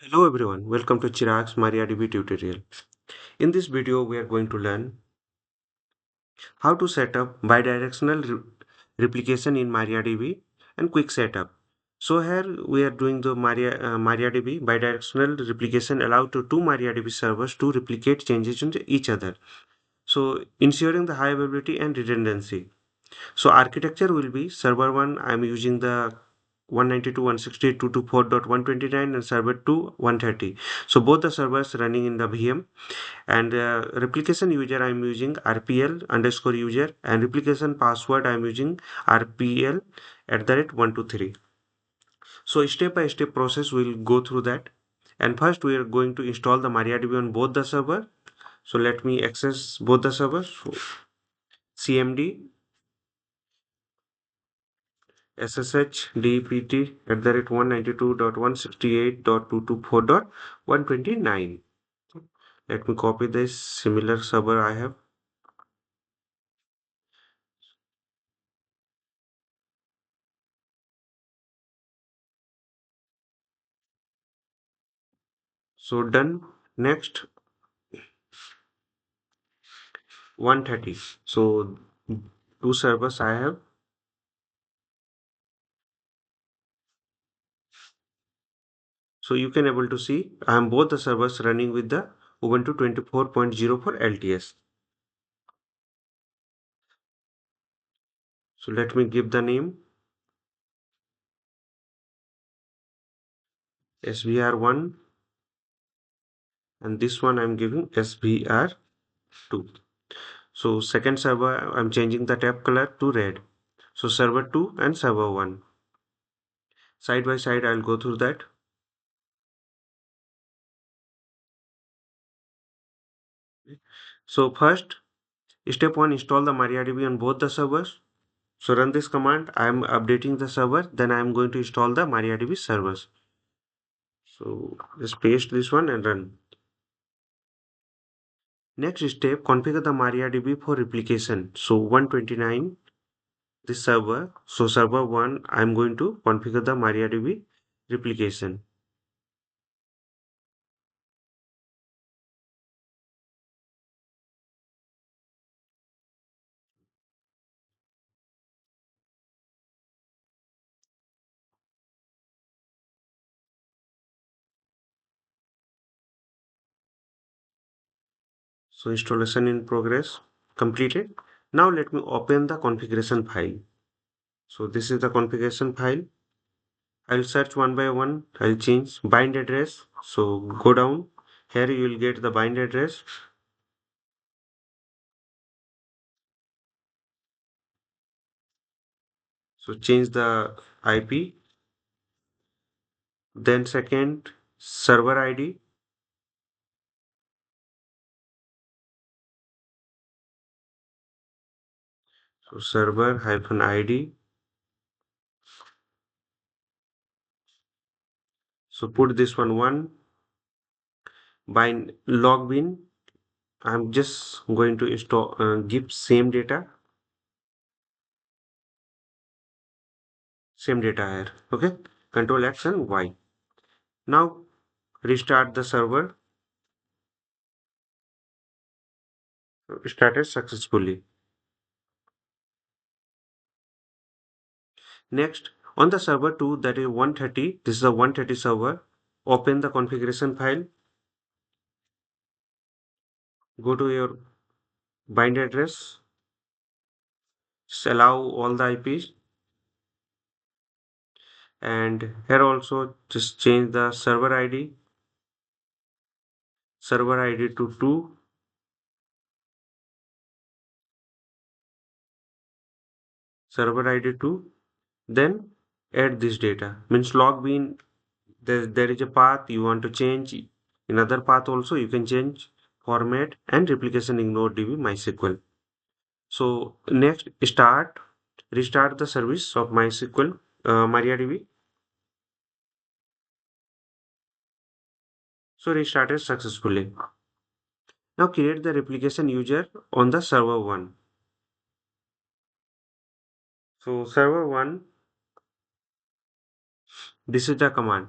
Hello everyone, welcome to Chirag's MariaDB tutorial. In this video, we are going to learn how to set up replication in MariaDB and quick setup. So here we are doing the MariaDB bidirectional replication allow to two MariaDB servers to replicate changes into each other. So ensuring the high availability and redundancy. So architecture will be server 1, I'm using the 192.168.224.129 and server 2 130. So both the servers running in the VM and replication user I'm using RPL underscore user and replication password I'm using RPL at the rate 123. So step by step process we'll go through that. And first we are going to install the MariaDB on both the server. So let me access both the servers. So cmd SSH DPT at the rate 192.168.224.129. Let me copy this similar server I have. So done. Next 130. So two servers I have. So you can able to see I am both the servers running with the Ubuntu 24.04 LTS. So let me give the name SVR1 and this one I'm giving SVR2. So second server I'm changing the tab color to red. So server 2 and server 1. Side by side I'll go through that. So first step 1 install the MariaDB on both the servers. So run this command. I am updating the server. Then I am going to install the MariaDB servers. So just paste this one and run. Next step, configure the MariaDB for replication. So 129, this server. So server 1, I am going to configure the MariaDB replication. So installation in progress, completed. Now let me open the configuration file. So this is the configuration file. I'll search one by one. I'll change bind address. So go down. Here you will get the bind address. So change the IP. Then second server ID. So server hyphen ID. So put this one bind login. I'm just going to install give same data here. Okay. Control X and Y. Now restart the server. Started successfully. Next, on the server 2, that is 130, this is a 130 server. Open the configuration file. Go to your bind address. Just allow all the IPs. And here also just change the server ID to 2, server ID 2. Then add this data. Means login, there is a path you want to change. Another path also you can change format and replication ignore DB MySQL. So next restart the service of MySQL MariaDB. So restarted successfully. Now create the replication user on the server 1. So server 1, this is the command.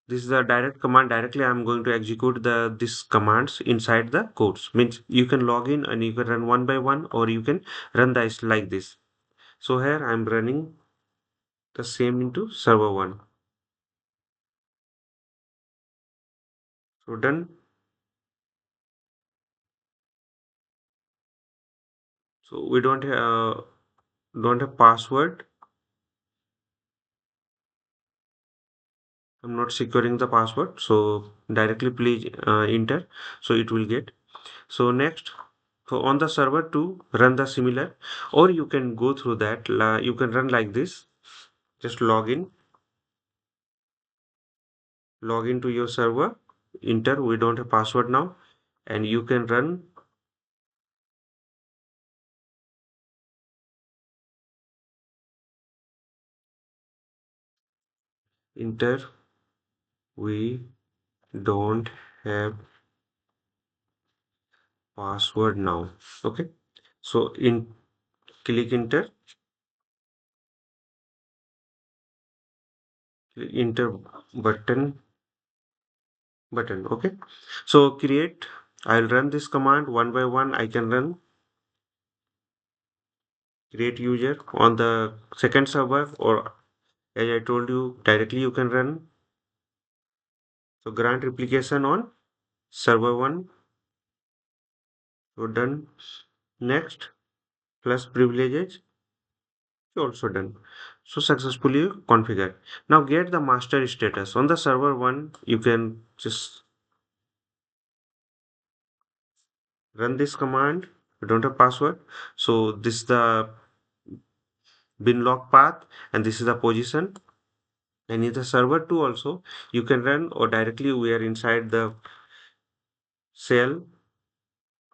This is a direct command. Directly I'm going to execute this commands inside the codes. Means you can log in and you can run one by one, or you can run this like this. So here I'm running the same into server one. So done. So we don't have password. I'm not securing the password. So directly please enter. So it will get. So next, so on the server to run the similar, or you can go through that. You can run like this. Just log into your server, enter. We don't have password now, and you can run. Enter. We don't have password now. Okay. So in click enter button. Okay. So create. I'll run this command one by one. I can run create user on the second server, or as I told you, directly you can run. So grant replication on server one. So done. Next, plus privileges. Also done. So successfully configured. Now get the master status on the server one. You can just run this command. You don't have password. So this is the bin log path, and this is the position. And in the server two also, you can run, or directly we are inside the cell,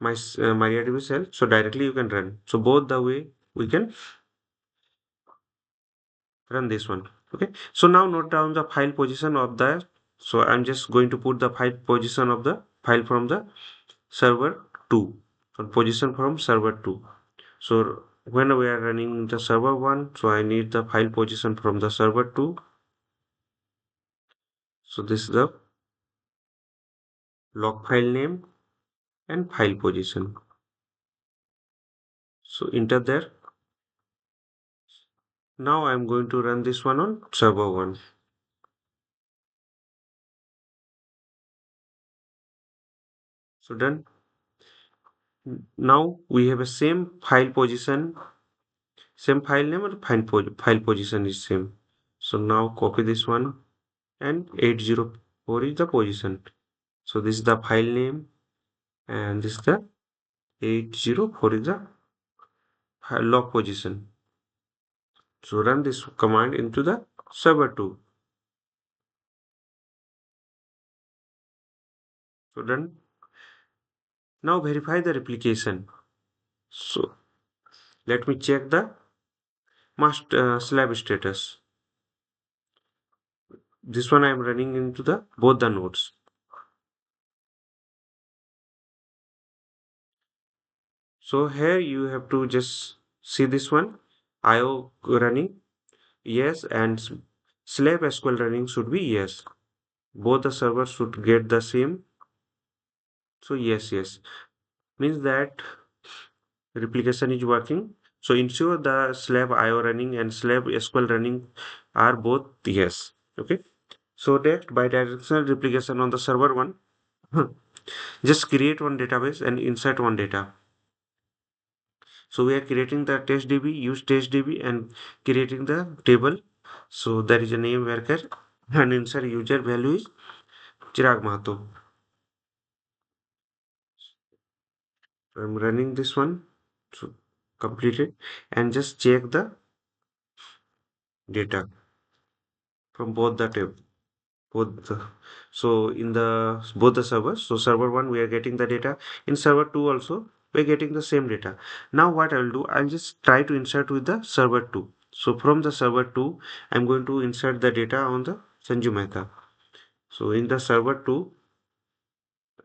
MariaDB cell. So directly you can run. So both the way we can run this one. Okay. So now note down the file position of the. So I'm just going to put the file position of the file from the server 2, or position from server 2. So when we are running the server 1, so I need the file position from the server 2. So this is the log file name and file position. So enter there. Now I'm going to run this one on server 1. So done. Now we have a same file position, same file name, or file position is same. So now copy this one, and 804 is the position. So this is the file name, and this is the 804 is the log position. So run this command into the server 2. So done. Now verify the replication. So let me check the master slab status. This one I am running into the both the nodes. So here you have to just see this one, IO running, yes, and slab SQL running should be yes. Both the servers should get the same. So yes, means that replication is working. So ensure the slab IO running and slab SQL running are both yes. Okay. So that bidirectional replication on the server one, just create one database and insert one data. So we are creating the test DB, use test DB, and creating the table. So there is a name worker, and insert user value is Chirag Mahto. So I'm running this one. So completed, and just check the data from both the table. Both the, so in the both the servers. So server one we are getting the data. In server two also we're getting the same data. Now what I'll do, I'll just try to insert with the server two. So from the server two, I'm going to insert the data on the Sanju Mehta. So in the server two,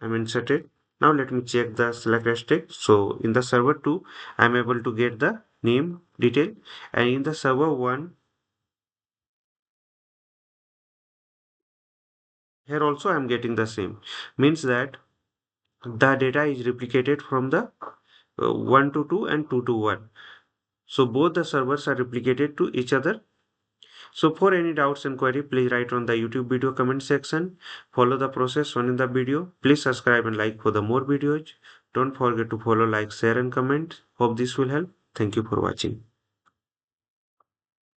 I'm inserted. Now let me check the select hashtag. So in the server two, I'm able to get the name detail, and in the server one, Here also I am getting the same. Means that the data is replicated from the 1 to 2 and 2 to 1. So both the servers are replicated to each other. So for any doubts and query, please write on the YouTube video comment section. Follow the process shown in the video. Please subscribe and like for the more videos. Don't forget to follow, like, share and comment. Hope this will help. Thank you for watching.